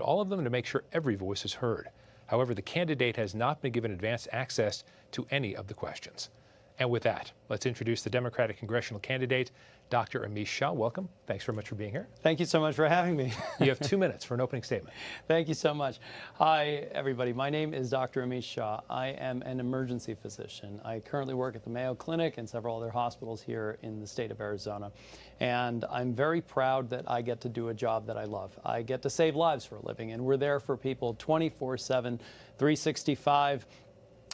all of them to make sure every voice is heard. However, the candidate has not been given advance access to any of the questions. And with that, let's introduce the Democratic congressional candidate, Dr. Amish Shah. Welcome. Thanks very much for being here. Thank you so much for having me. You have 2 minutes for an opening statement. Thank you so much. Hi, everybody. My name is Dr. Amish Shah. I am an emergency physician. I currently work at the Mayo Clinic and several other hospitals here in the state of Arizona. And I'm very proud that I get to do a job that I love. I get to save lives for a living, and we're there for people 24/7, 365.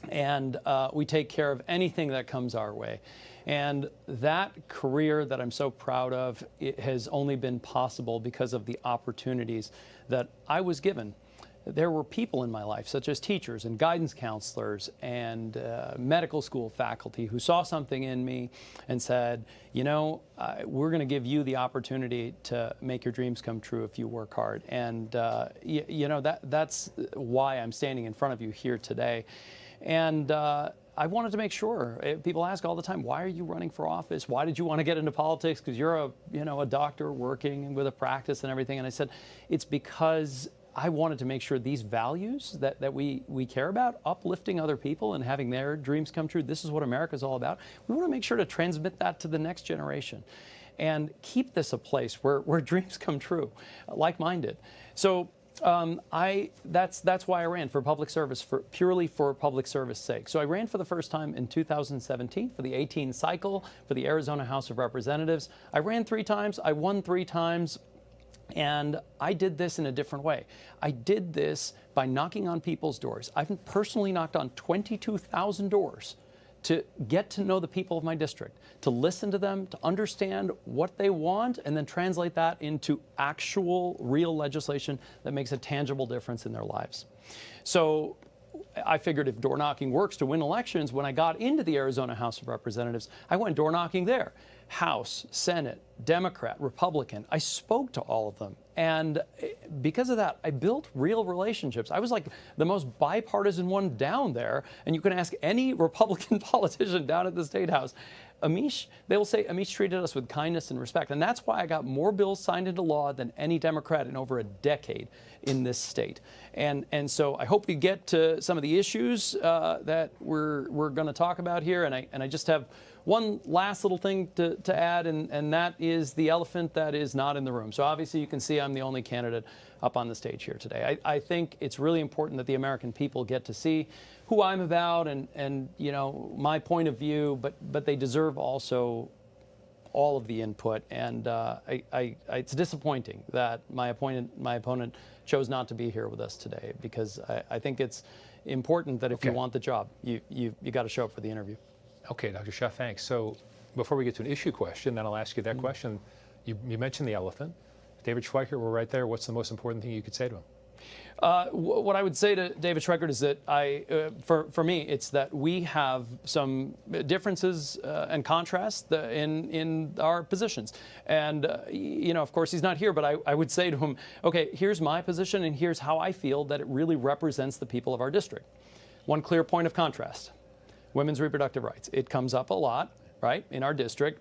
And we take care of anything that comes our way. And that career that I'm so proud of, it has only been possible because of the opportunities that I was given. There were people in my life, such as teachers and guidance counselors and medical school faculty, who saw something in me and said, you know, we're going to give you the opportunity to make your dreams come true if you work hard. And, you know, that's why I'm standing in front of you here today. And I wanted to make sure. People ask all the time, why are you running for office? Why did you want to get into politics? Because you're a doctor working with a practice and everything. And I said, it's because I wanted to make sure these values that we care about, uplifting other people and having their dreams come true, this is what America's all about. We want to make sure to transmit that to the next generation and keep this a place where dreams come true, like-minded. So that's why I ran for public service, purely for public service sake. So I ran for the first time in 2017 for the 18 cycle for the Arizona House of Representatives. I ran 3 times, I won 3 times, and I did this in a different way. I did this by knocking on people's doors. I've personally knocked on 22,000 doors to get to know the people of my district, to listen to them, to understand what they want, and then translate that into actual, real legislation that makes a tangible difference in their lives. So I figured if door knocking works to win elections, when I got into the Arizona House of Representatives, I went door knocking there. House, Senate, Democrat, Republican. I spoke to all of them. And because of that, I built real relationships. I was like the most bipartisan one down there. And you can ask any Republican politician down at the State House. Amish, they will say, Amish treated us with kindness and respect. And that's why I got more bills signed into law than any Democrat in over a decade in this state. And so I hope we get to some of the issues that we're going to talk about here. And I just have one last little thing to add, and that is the elephant that is not in the room. So obviously you can see I'm the only candidate up on the stage here today. I think it's really important that the American people get to see who I'm about and you know, my point of view, but they deserve also all of the input. And it's disappointing that my opponent chose not to be here with us today, because I think it's important that if you want the job, you got to show up for the interview. Okay, Dr. Shah, thanks. So before we get to an issue question, then I'll ask you that question. You mentioned the elephant. David Schweikert, we're right there. What's the most important thing you could say to him? What I would say to David Schweikert is that for me, it's that we have some differences and contrasts in our positions. And, you know, of course, he's not here, but I would say to him, okay, here's my position and here's how I feel that it really represents the people of our district. One clear point of contrast: women's reproductive rights. It comes up a lot, right, in our district.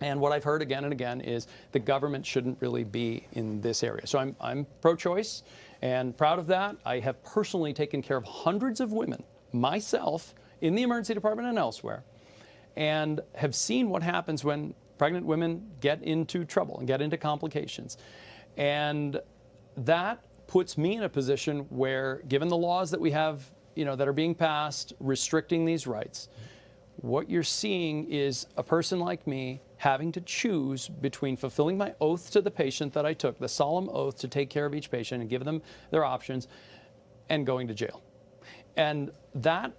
And what I've heard again and again is the government shouldn't really be in this area. So I'm pro-choice and proud of that. I have personally taken care of hundreds of women myself in the emergency department and elsewhere, and have seen what happens when pregnant women get into trouble and get into complications. And that puts me in a position where, given the laws that we have, you know, that are being passed restricting these rights, what you're seeing is a person like me having to choose between fulfilling my oath to the patient that I took, the solemn oath to take care of each patient and give them their options, and going to jail. And that,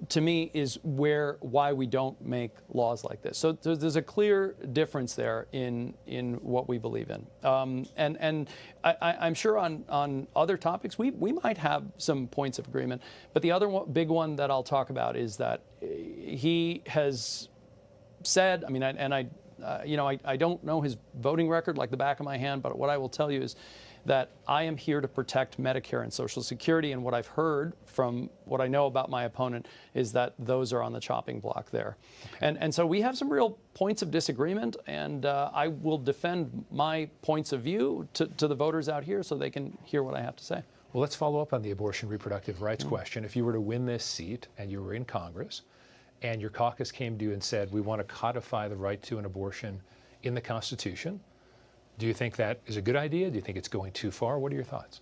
to me, is why we don't make laws like this. So there's a clear difference there in what we believe in. And I'm sure on other topics we might have some points of agreement. But the other big one that I'll talk about is that he has said, I mean, I don't know his voting record like the back of my hand, but what I will tell you is that I am here to protect Medicare and Social Security, and what I've heard from what I know about my opponent is that those are on the chopping block there. Okay. And so we have some real points of disagreement, and I will defend my points of view to the voters out here so they can hear what I have to say. Well, let's follow up on the abortion reproductive rights question. If you were to win this seat and you were in Congress and your caucus came to you and said, we want to codify the right to an abortion in the Constitution, do you think that is a good idea? Do you think it's going too far? What are your thoughts?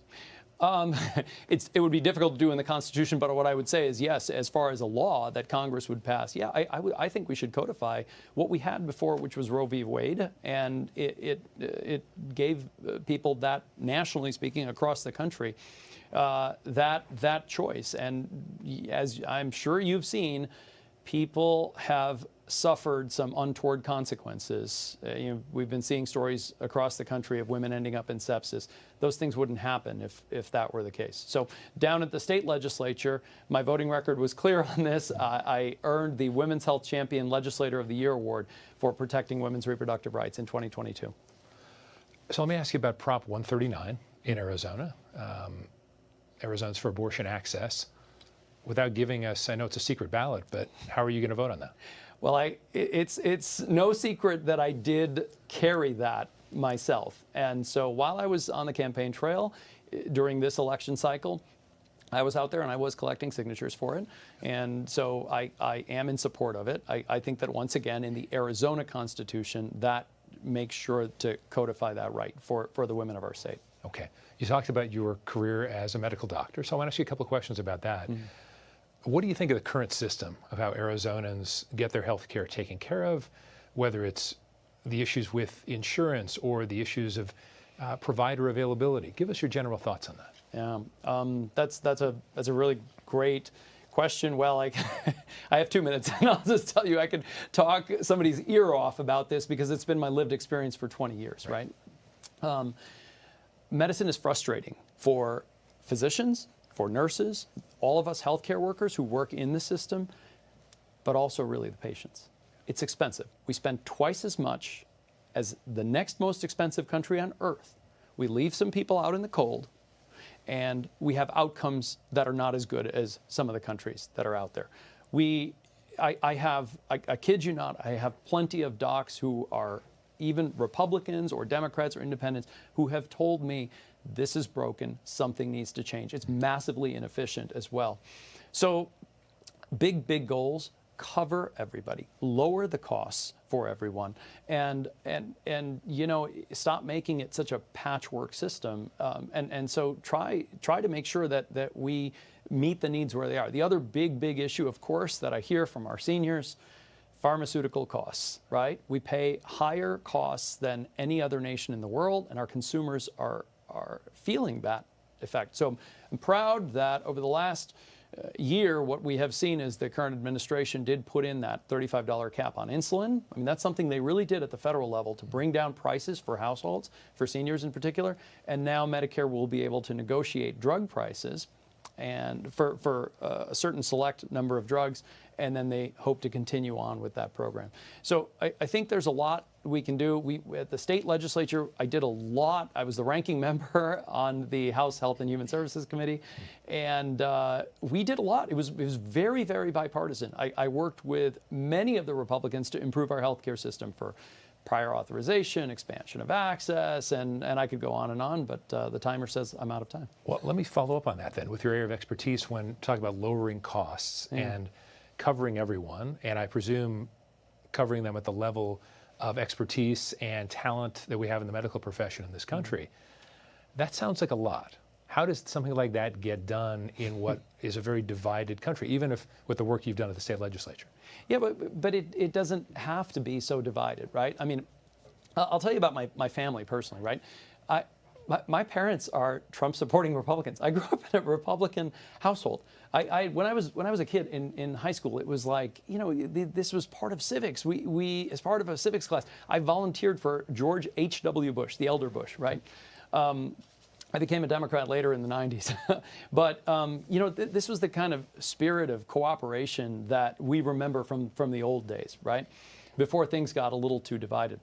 It would be difficult to do in the Constitution, but what I would say is yes, as far as a law that Congress would pass, yeah, I think we should codify what we had before, which was Roe v. Wade, and it gave people that, nationally speaking, across the country, that choice. And as I'm sure you've seen, people have suffered some untoward consequences. We've been seeing stories across the country of women ending up in sepsis. Those things wouldn't happen if that were the case. So down at the state legislature, my voting record was clear on this. I earned the Women's Health Champion Legislator of the Year award for protecting women's reproductive rights in 2022. So let me ask you about Prop 139 in Arizona. Arizona's for abortion access. Without giving us, I know it's a secret ballot, but how are you going to vote on that? Well, it's no secret that I did carry that myself. And so while I was on the campaign trail during this election cycle, I was out there and I was collecting signatures for it. And so I am in support of it. I think that once again, in the Arizona Constitution, that makes sure to codify that right for the women of our state. Okay. You talked about your career as a medical doctor, so I want to ask you a couple of questions about that. Mm-hmm. What do you think of the current system of how Arizonans get their health care taken care of, whether it's the issues with insurance or the issues of provider availability? Give us your general thoughts on that. Yeah, that's a really great question. Well, I have 2 minutes, and I'll just tell you I could talk somebody's ear off about this because it's been my lived experience for 20 years, right? Medicine is frustrating for physicians, for nurses, all of us healthcare workers who work in the system, but also really the patients. It's expensive. We spend twice as much as the next most expensive country on earth. We leave some people out in the cold, and we have outcomes that are not as good as some of the countries that are out there. I kid you not, I have plenty of docs who are even Republicans or Democrats or independents who have told me this is broken, something needs to change. It's massively inefficient as well. So big goals, cover everybody, lower the costs for everyone, and stop making it such a patchwork system. And so try to make sure that we meet the needs where they are. The other big issue, of course, that I hear from our seniors, pharmaceutical costs, right? We pay higher costs than any other nation in the world, and our consumers are feeling that effect. So I'm proud that over the last year, what we have seen is the current administration did put in that $35 cap on insulin. I mean, that's something they really did at the federal level to bring down prices for households, for seniors in particular. And now Medicare will be able to negotiate drug prices and for a certain select number of drugs, and then they hope to continue on with that program. So I think there's a lot we can do. At the state legislature, I did a lot. I was the ranking member on the House Health and Human Services Committee, and we did a lot. It was very bipartisan. I worked with many of the Republicans to improve our healthcare system for prior authorization, expansion of access, and I could go on, but the timer says I'm out of time. Well, let me follow up on that then with your area of expertise when talking about lowering costs and covering everyone, and I presume covering them at the level of expertise and talent that we have in the medical profession in this country. That sounds like a lot. How does something like that get done in what is a very divided country, even if with the work you've done at the state legislature? Yeah, but it doesn't have to be so divided, right? I mean, I'll tell you about my family personally, right? My parents are Trump-supporting Republicans. I grew up in a Republican household. When I was a kid in high school, it was like, this was part of civics. We as part of a civics class, I volunteered for George H.W. Bush, the elder Bush, right? I became a Democrat later in the 90s. But, this was the kind of spirit of cooperation that we remember from the old days, right? Before things got a little too divided.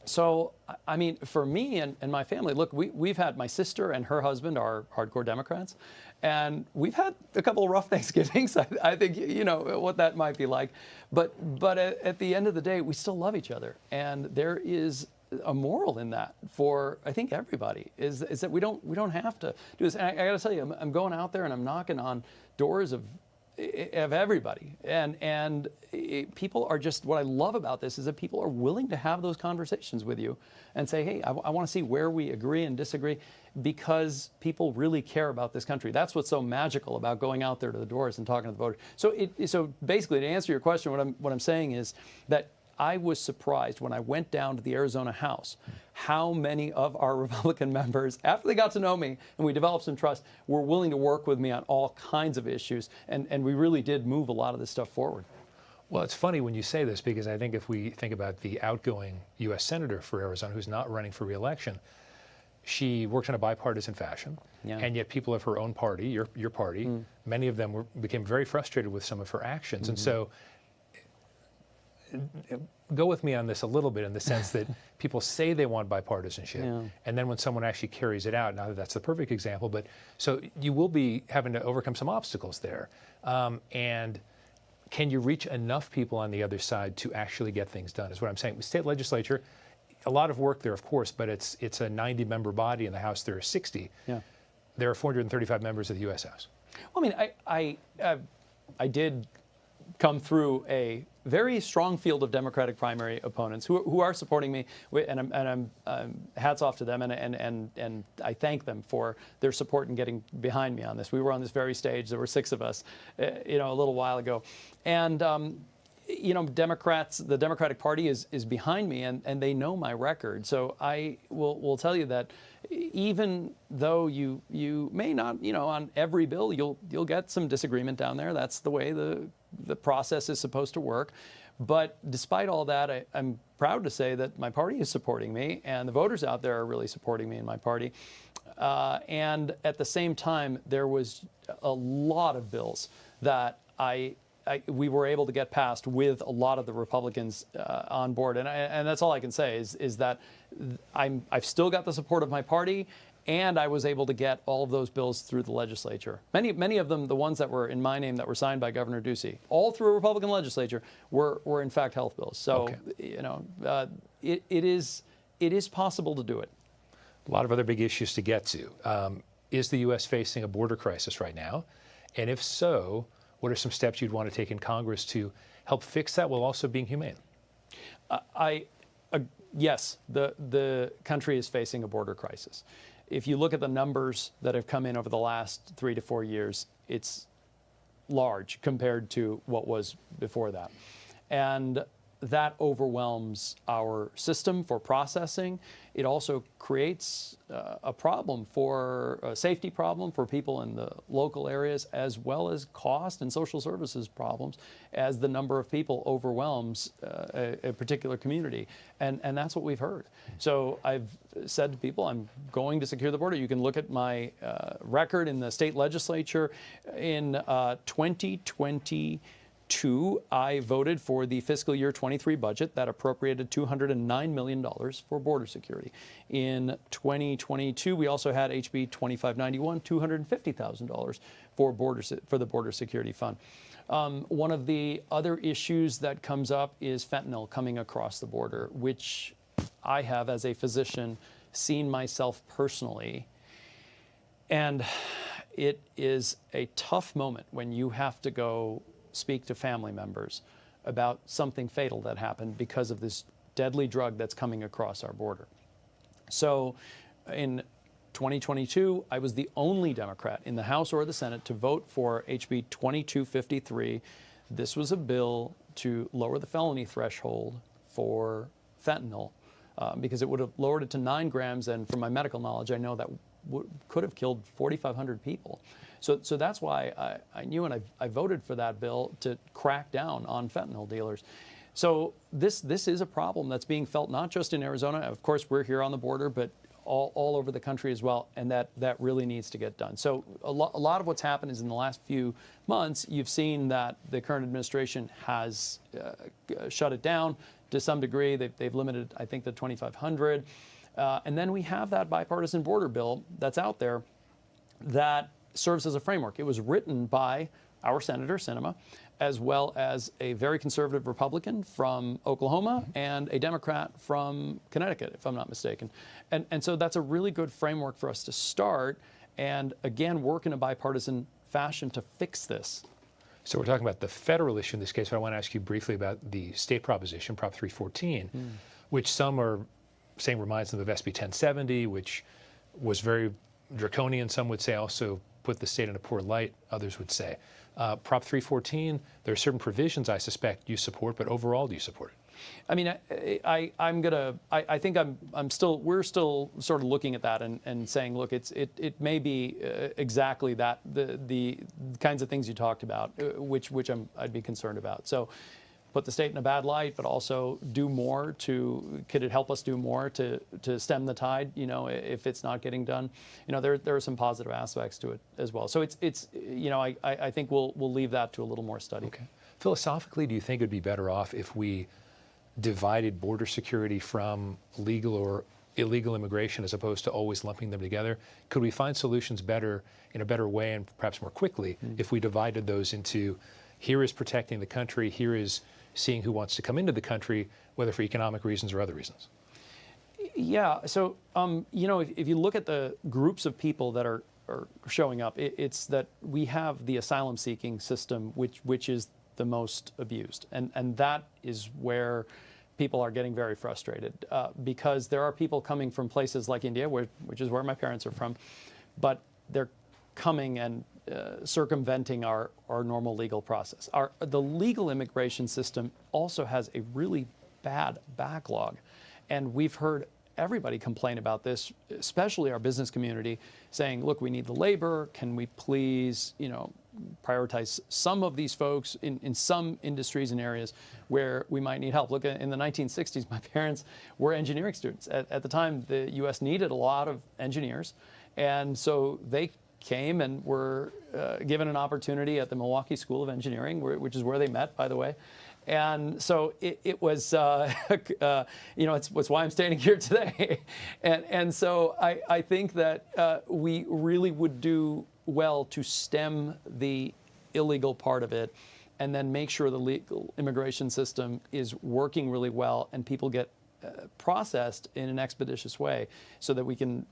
So, I mean, for me and my family, look, we've had, my sister and her husband are hardcore Democrats, and we've had a couple of rough Thanksgivings. I think you know what that might be like, but at the end of the day, we still love each other, and there is a moral in that for, I think, everybody, is that we don't have to do this. And I got to tell you, I'm going out there and I'm knocking on doors of everybody, and people are just, what I love about this is that people are willing to have those conversations with you and say, hey, I want to see where we agree and disagree, because people really care about this country. That's what's so magical about going out there to the doors and talking to the voters. So basically, to answer your question, what I'm saying is that I was surprised when I went down to the Arizona House how many of our Republican members, after they got to know me and we developed some trust, were willing to work with me on all kinds of issues. And we really did move a lot of this stuff forward. Well, it's funny when you say this, because I think if we think about the outgoing U.S. Senator for Arizona who's not running for re-election, she worked in a bipartisan fashion, and yet people of her own party, your party, many of them became very frustrated with some of her actions. And so go with me on this a little bit, in the sense that people say they want bipartisanship, and then when someone actually carries it out, now that's the perfect example, but so you will be having to overcome some obstacles there. And can you reach enough people on the other side to actually get things done, is what I'm saying. The state legislature, a lot of work there, of course, but it's a 90-member body. In the House, there are 60. There are 435 members of the U.S. House. Well, I mean, I did come through a very strong field of Democratic primary opponents who are supporting me, and I'm hats off to them, and I thank them for their support in getting behind me on this. We were on this very stage. There were 6 of us, a little while ago, and Democrats, the Democratic Party is behind me, and they know my record. So I will tell you that even though you may not, on every bill, you'll get some disagreement down there. That's the way the process is supposed to work. But despite all that, I'm proud to say that my party is supporting me, and the voters out there are really supporting me and my party. And at the same time, there was a lot of bills that we were able to get passed with a lot of the Republicans on board, and that's all I can say is that I've still got the support of my party, and I was able to get all of those bills through the legislature. Many of them, the ones that were in my name that were signed by Governor Ducey, all through a Republican legislature, were in fact health bills. So it is possible to do it. A lot of other big issues to get to. Is the U.S. facing a border crisis right now? And if so, what are some steps you'd want to take in Congress to help fix that while also being humane? Yes, the country is facing a border crisis. If you look at the numbers that have come in over the last 3 to 4 years, it's large compared to what was before that. And that overwhelms our system for processing. It also creates a safety problem for people in the local areas, as well as cost and social services problems as the number of people overwhelms a particular community. And that's what we've heard. So I've said to people, I'm going to secure the border. You can look at my record in the state legislature in 2022. I voted for the fiscal year 23 budget that appropriated $209 million for border security. In 2022, we also had HB 2591, $250,000 for the Border Security Fund. One of the other issues that comes up is fentanyl coming across the border, which I have, as a physician, seen myself personally. And it is a tough moment when you have to go speak to family members about something fatal that happened because of this deadly drug that's coming across our border. So in 2022, I was the only Democrat in the House or the Senate to vote for HB 2253. This was a bill to lower the felony threshold for fentanyl because it would have lowered it to 9 grams, and from my medical knowledge, I know that could have killed 4,500 people. So that's why I knew, and I voted for that bill to crack down on fentanyl dealers. So this is a problem that's being felt not just in Arizona. Of course, we're here on the border, but all over the country as well, and that really needs to get done. So a lot of what's happened is in the last few months, you've seen that the current administration has shut it down, to some degree. They've limited, I think, the 2,500. And then we have that bipartisan border bill that's out there that serves as a framework. It was written by our Senator Sinema, as well as a very conservative Republican from Oklahoma and a Democrat from Connecticut, if I'm not mistaken. And so that's a really good framework for us to start and, again, work in a bipartisan fashion to fix this. So we're talking about the federal issue in this case, but I want to ask you briefly about the state proposition, Prop 314, which some are saying reminds them of SB 1070, which was very draconian, some would say, also put the state in a poor light, others would say. Prop 314, there are certain provisions I suspect you support, but overall, do you support it? I mean, we're still sort of looking at that and saying, look, it may be exactly that, the kinds of things you talked about, which I'd be concerned about. So put the state in a bad light, but also do more could it help us do more to stem the tide, if it's not getting done? There are some positive aspects to it as well. So I think we'll leave that to a little more study. Okay. Philosophically, do you think it would be better off if we divided border security from legal or illegal immigration as opposed to always lumping them together? Could we find solutions in a better way and perhaps more quickly if we divided those into, here is protecting the country, here is seeing who wants to come into the country, whether for economic reasons or other reasons? Yeah, so if you look at the groups of people that are showing up, it's that we have the asylum seeking system, which is the most abused, and that is where people are getting very frustrated because there are people coming from places like India, which is where my parents are from, but they're coming and circumventing our normal legal process. The legal immigration system also has a really bad backlog, and we've heard everybody complain about this, especially our business community, saying, look, we need the labor, can we please, prioritize some of these folks in some industries and areas where we might need help. Look, in the 1960s, my parents were engineering students. At the time, the U.S. needed a lot of engineers, and so they came and were given an opportunity at the Milwaukee School of Engineering, which is where they met, by the way. And so it was, it's why I'm standing here today. and so I think that we really would do well to stem the illegal part of it and then make sure the legal immigration system is working really well and people get processed in an expeditious way so that we can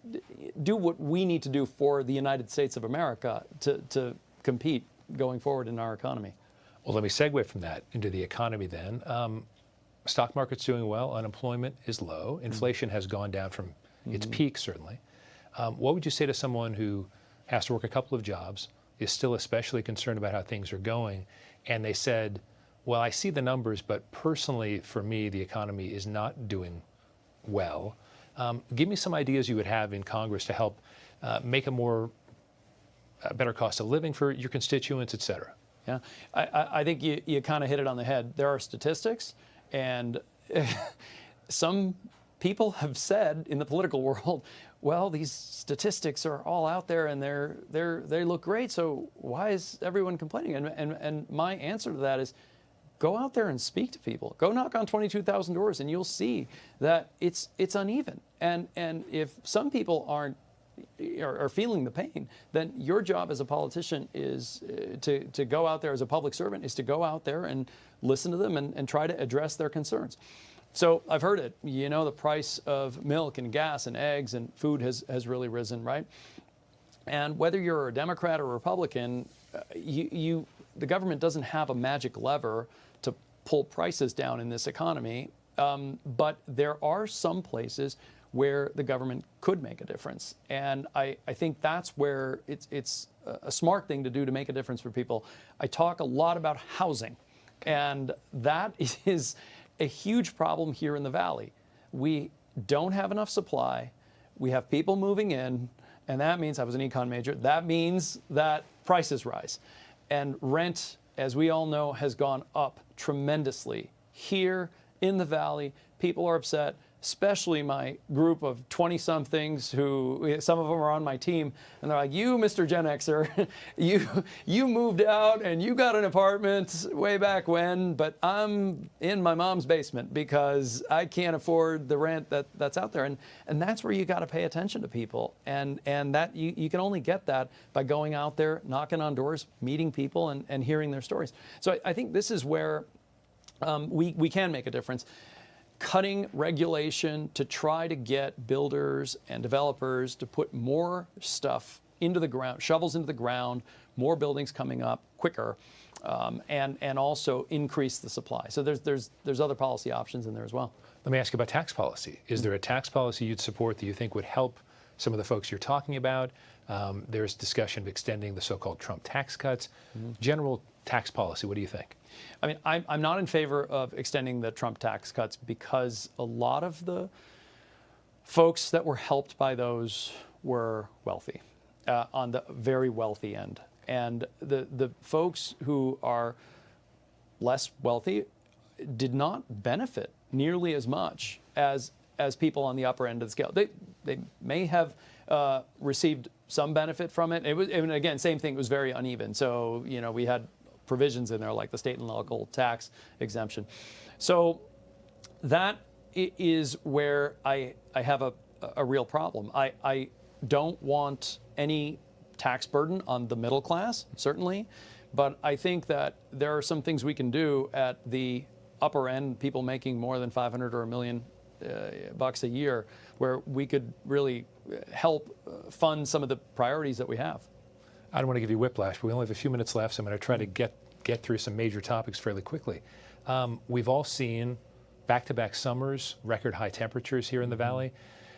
do what we need to do for the United States of America to compete going forward in our economy. Well, let me segue from that into the economy then. Stock market's doing well, unemployment is low, inflation has gone down from its peak certainly. What would you say to someone who has to work a couple of jobs, is still especially concerned about how things are going, and they said, well, I see the numbers, but personally for me, the economy is not doing well. Give me some ideas you would have in Congress to help make a better cost of living for your constituents, et cetera. Yeah, I think you kind of hit it on the head. There are statistics, and some people have said in the political world, well, these statistics are all out there and they look great, so why is everyone complaining? And my answer to that is, go out there and speak to people. Go knock on 22,000 doors, and you'll see that it's uneven. And if some people are feeling the pain, then your job as a politician is to go out there as a public servant, is to go out there and listen to them and try to address their concerns. So I've heard it, the price of milk and gas and eggs and food has really risen, right? And whether you're a Democrat or Republican, the government doesn't have a magic lever to pull prices down in this economy, but there are some places where the government could make a difference. And I think that's where it's a smart thing to do to make a difference for people. I talk a lot about housing, and that is a huge problem here in the Valley. We don't have enough supply. We have people moving in, and that means, I was an econ major, that means that prices rise. And rent, as we all know, has gone up tremendously. Here in the Valley, people are upset especially my group of 20-somethings who, some of them are on my team, and they're like, you, Mr. Gen Xer, you moved out and you got an apartment way back when, but I'm in my mom's basement because I can't afford the rent that's out there. And that's where you got to pay attention to people. And that you can only get that by going out there, knocking on doors, meeting people, and hearing their stories. So I think this is where we can make a difference. Cutting regulation to try to get builders and developers to put more stuff into the ground, shovels into the ground, more buildings coming up quicker, and also increase the supply. So there's other policy options in there as well. Let me ask you about tax policy. Is there a tax policy you'd support that you think would help some of the folks you're talking about? There's discussion of extending the so-called Trump tax cuts. General tax policy, what do you think? I mean, I'm not in favor of extending the Trump tax cuts because a lot of the folks that were helped by those were wealthy, on the very wealthy end. And the folks who are less wealthy did not benefit nearly as much as people on the upper end of the scale. They may have received some benefit from it. And again, same thing, it was very uneven. So, we had provisions in there like the state and local tax exemption. So that is where I have a real problem. I don't want any tax burden on the middle class, certainly, but I think that there are some things we can do at the upper end, people making more than 500 or $1 million bucks a year, where we could really help fund some of the priorities that we have. I don't want to give you whiplash, but we only have a few minutes left, so I'm going to try to get through some major topics fairly quickly. We've all seen back-to-back summers, record high temperatures here in the valley.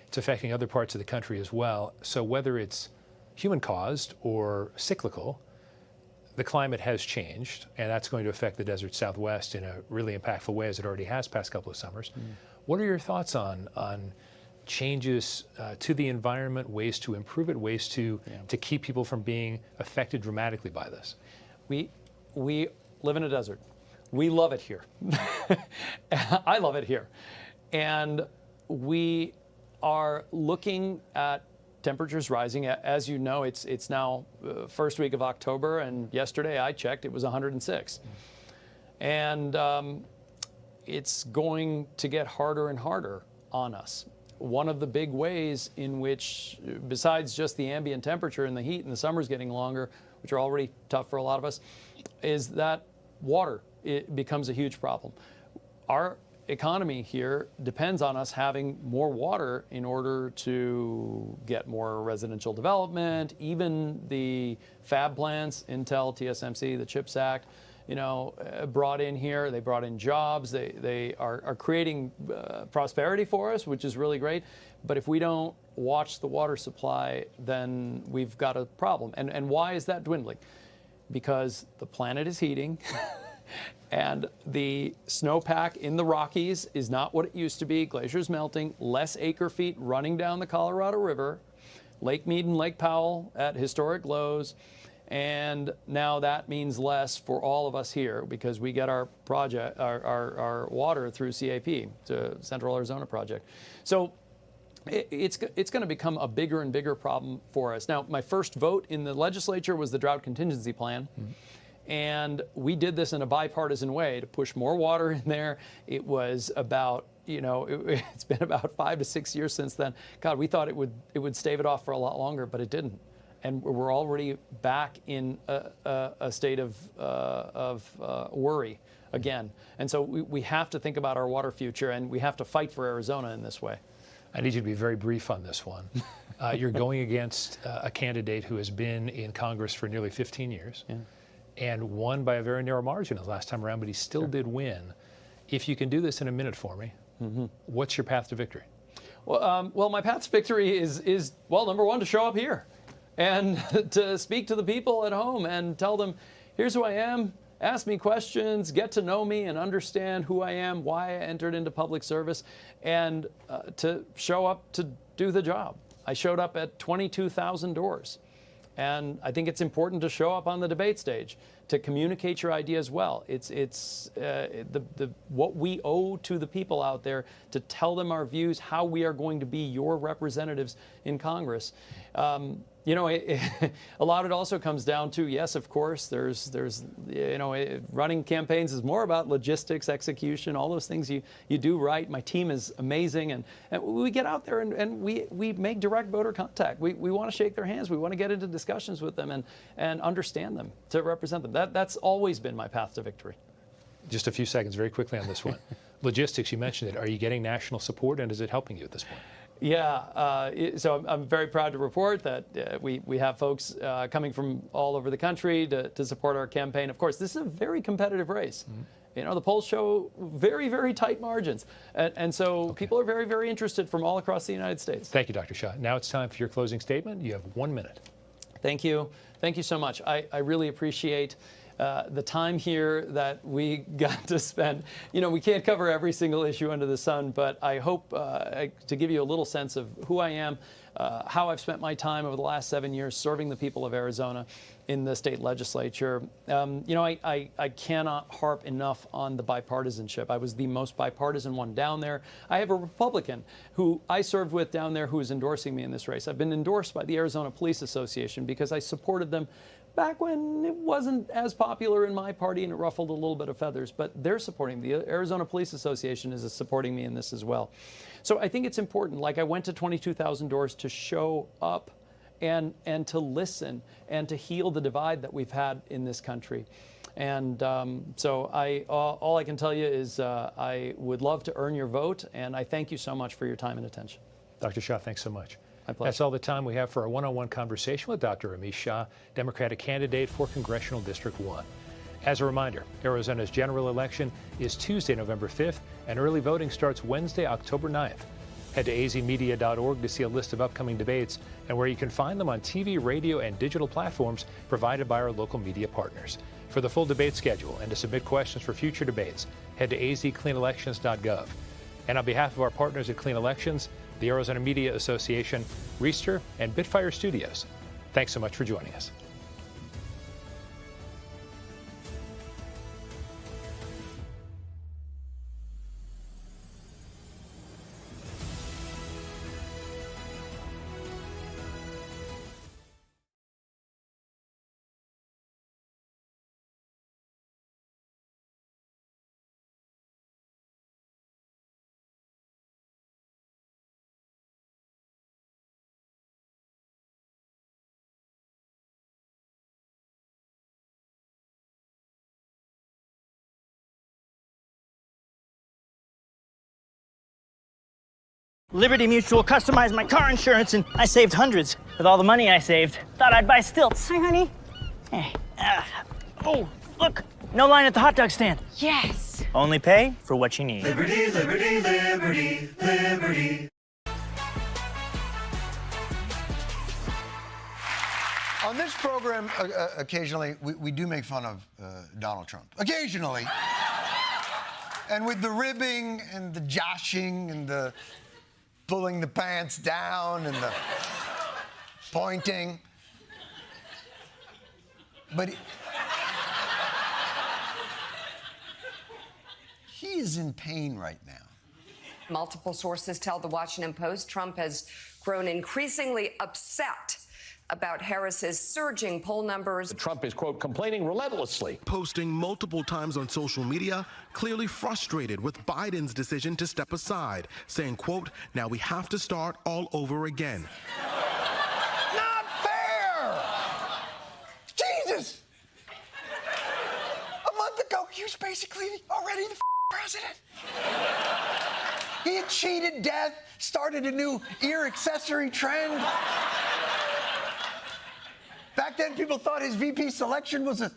It's affecting other parts of the country as well. So whether it's human-caused or cyclical, the climate has changed, and that's going to affect the desert Southwest in a really impactful way, as it already has past couple of summers. What are your thoughts on changes to the environment, ways to improve it, ways to keep people from being affected dramatically by this? We live in a desert. We love it here. I love it here. And we are looking at temperatures rising. As you know, it's now first week of October, and yesterday I checked, it was 106. And it's going to get harder and harder on us. One of the big ways in which, besides just the ambient temperature and the heat and the summers getting longer, which are already tough for a lot of us, is that water, it becomes a huge problem. Our economy here depends on us having more water in order to get more residential development, even the fab plants, Intel, TSMC, the CHIPS Act, brought in here. They brought in jobs. They are creating prosperity for us, which is really great. But if we don't watch the water supply, then we've got a problem. And why is that dwindling? Because the planet is heating, and the snowpack in the Rockies is not what it used to be. Glaciers melting, less acre feet running down the Colorado River, Lake Mead and Lake Powell at historic lows. And now that means less for all of us here because we get our water through CAP, the Central Arizona Project. So it's going to become a bigger and bigger problem for us. Now, my first vote in the legislature was the Drought Contingency Plan. And we did this in a bipartisan way to push more water in there. It was about, it's been about 5 to 6 years since then. God, we thought it would stave it off for a lot longer, but it didn't. And we're already back in a state of worry again. And so we have to think about our water future, and we have to fight for Arizona in this way. I need you to be very brief on this one. You're going against a candidate who has been in Congress for nearly 15 years and won by a very narrow margin the last time around, but he still did win. If you can do this in a minute for me, what's your path to victory? Well, my path to victory is number one, to show up here and to speak to the people at home and tell them, here's who I am, ask me questions, get to know me and understand who I am, why I entered into public service, and to show up to do the job. I showed up at 22,000 doors And I think it's important to show up on the debate stage, to communicate your ideas well. It's what we owe to the people out there, to tell them our views, how we are going to be your representatives in Congress. You know, a lot of it also comes down to, yes, of course, there's you know, running campaigns is more about logistics, execution, all those things you do right. My team is amazing, and we get out there and we make direct voter contact. We want to shake their hands. We want to get into discussions with them and understand them, to represent them. That's always been my path to victory. Just a few seconds, very quickly on this one. Logistics, you mentioned it. Are you getting national support, and is it helping you at this point? Yeah, so I'm very proud to report that we have folks coming from all over the country to support our campaign. Of course, this is a very competitive race. Mm-hmm. You know, the polls show very, very tight margins. And so people are very, very interested from all across the United States. Thank you, Dr. Shah. Now it's time for your closing statement. You have 1 minute. Thank you. Thank you so much. I really appreciate the time here that we got to spend. You know, we can't cover every single issue under the sun, but I hope to give you a little sense of who I am, how I've spent my time over the last 7 years serving the people of Arizona in the state legislature. You know, I cannot harp enough on the bipartisanship. I was the most bipartisan one down there. I have a Republican who I served with down there who is endorsing me in this race. I've been endorsed by the Arizona Police Association because I supported them back when it wasn't as popular in my party and it ruffled a little bit of feathers, but they're supporting. The Arizona Police Association is supporting me in this as well. So I think it's important, like I went to 22,000 doors to show up and to listen and to heal the divide that we've had in this country. And so all I can tell you is I would love to earn your vote, and I thank you so much for your time and attention. Dr. Shah, thanks so much. That's all the time we have for our one-on-one conversation with Dr. Amish Shah, Democratic candidate for Congressional District 1. As a reminder, Arizona's general election is Tuesday, November 5th, and early voting starts Wednesday, October 9th. Head to azmedia.org to see a list of upcoming debates and where you can find them on TV, radio, and digital platforms provided by our local media partners. For the full debate schedule and to submit questions for future debates, head to azcleanelections.gov. And on behalf of our partners at Clean Elections, the Arizona Media Association, Reister, and Bitfire Studios, thanks so much for joining us. Liberty Mutual customized my car insurance and I saved hundreds. With all the money I saved, thought I'd buy stilts. Hi, honey. Hey. Oh, look. No line at the hot dog stand. Yes. Only pay for what you need. Liberty, liberty, liberty, liberty. On this program, occasionally, we do make fun of Donald Trump. Occasionally. And with the ribbing and the joshing and the pulling the pants down and the pointing. But he is in pain right now. Multiple sources tell the Washington Post Trump has grown increasingly upset about Harris's surging poll numbers. Trump is, quote, complaining relentlessly. Posting multiple times on social media, clearly frustrated with Biden's decision to step aside, saying, quote, now we have to start all over again. Not fair! Jesus! A month ago, he was basically already the president. He had cheated death, started a new ear accessory trend. Back then, people thought his VP selection was a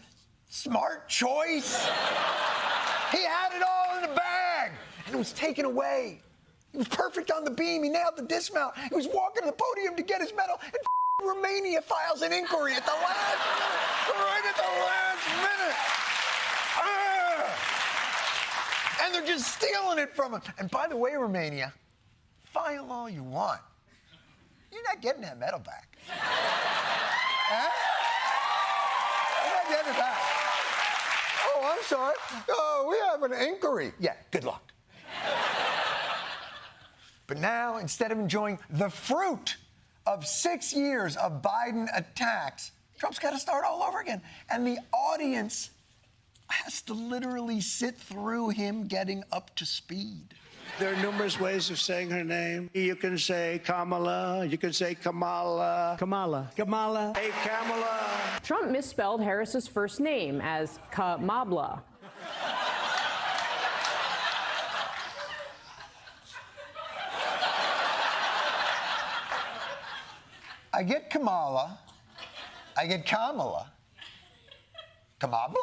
smart choice. He had it all in the bag, and it was taken away. He was perfect on the beam. He nailed the dismount. He was walking to the podium to get his medal, and Romania files an inquiry at the last minute, right at the last minute. And they're just stealing it from him. And by the way, Romania, file all you want. You're not getting that medal back. I got the end of that. Oh, I'm sorry. Oh, we have an inquiry. Yeah, good luck. But now, instead of enjoying the fruit of 6 years of Biden attacks, Trump's got to start all over again. And the audience has to literally sit through him getting up to speed. There are numerous ways of saying her name. You can say Kamala, you can say Kamala. Kamala. Kamala. Hey, Kamala. Trump misspelled Harris's first name as Kamala. I get Kamala. I get Kamala. Kamala?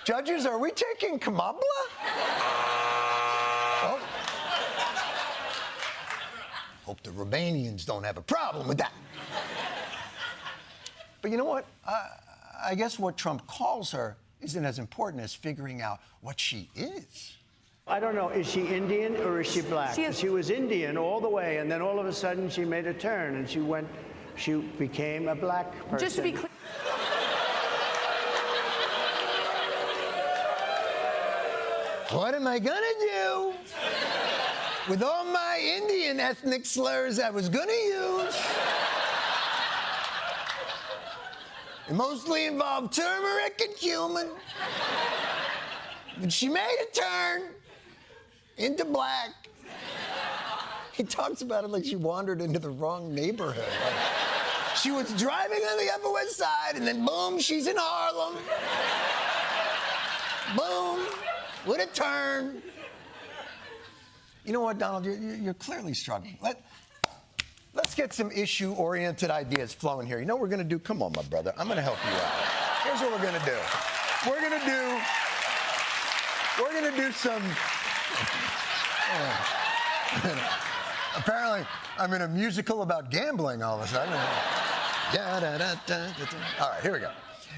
Judges, are we taking Kamala? Oh. Hope the Romanians don't have a problem with that. But you know what? I guess what Trump calls her isn't as important as figuring out what she is. I don't know, is she Indian or is she black? She was Indian all the way, and then all of a sudden she made a turn, and she became a black person. Just to be clear. What am I gonna do with all my Indian ethnic slurs I was gonna use? It mostly involved turmeric and cumin. But she made a turn into black. He talks about it like she wandered into the wrong neighborhood. Like she was driving on the Upper West Side, and then boom, she's in Harlem. Boom. What a turn. You know what, Donald? You're clearly struggling. Let's get some issue-oriented ideas flowing here. You know what we're going to do? Come on, my brother. I'm going to help you out. Here's what we're going to do. We're going to do some... Apparently, I'm in a musical about gambling all of a sudden. All right, here we go.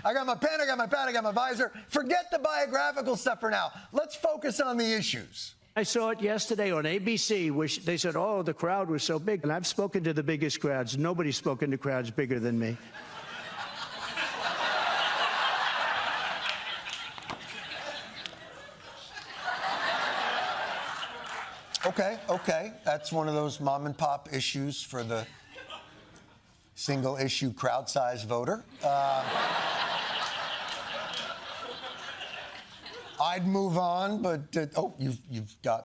I got my pen, I got my pad, I got my visor. Forget the biographical stuff for now. Let's focus on the issues. I saw it yesterday on ABC, which they said, oh, the crowd was so big. And I've spoken to the biggest crowds. Nobody's spoken to crowds bigger than me. Okay. That's one of those mom and pop issues for the single issue crowd size voter. I'd move on, but you've got